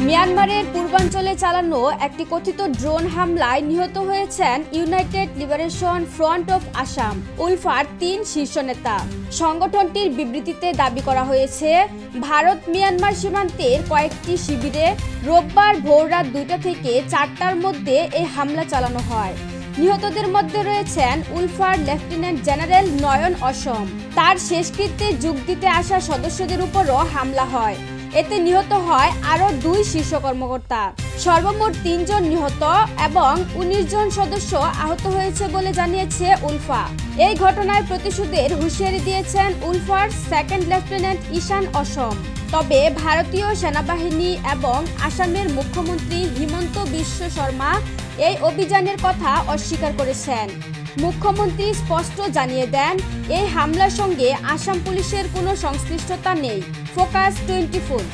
মিয়ানমারের পূর্বাঞ্চলে চালানো একটি কথিত ড্রোন হামলায় নিহত হয়েছেন United Liberation Front of Assam উলফার 3 শীর্ষ নেতা। সংগঠনটির বিবৃতিতে দাবি করা হয়েছে, ভারত মিয়ানমার সীমান্তের কয়েকটি শিবিরে রোববার ভোররাত 2টা থেকে 4টার মধ্যে এই হামলা চালানো হয়। নিহতদের মধ্যে রয়েছেন উলফার লেফটেন্যান্ট জেনারেল নয়ন অসম। তার শেষকৃত্যে যোগ দিতে আসা সদস্যদের উপরও হামলা হয়। এতে নিহত হয় আরও 2 শীর্ষ কর্মকর্তা। সর্বমোট 3 জন নিহত এবং 19 জন সদস্য আহত হয়েছে বলে জানিয়েছে উলফা। এই ঘটনায় প্রতিশোধের হুঁশিয়ারি দিয়েছেন উলফার সেকেন্ড লেফটেন্যান্ট ঈশান অসম। তবে ভারতীয় সেনাবাহিনী এবং আসামের মুখ্যমন্ত্রী হিমন্ত বিশ্ব শর্মা এই অভিযানের কথা অস্বীকার করেছেন। মুখ্যমন্ত্রী স্পষ্ট জানিয়ে দেন, এই হামলার সঙ্গে আসাম পুলিশের কোনো সংশ্লিষ্টতা নেই। ফোকাস 24।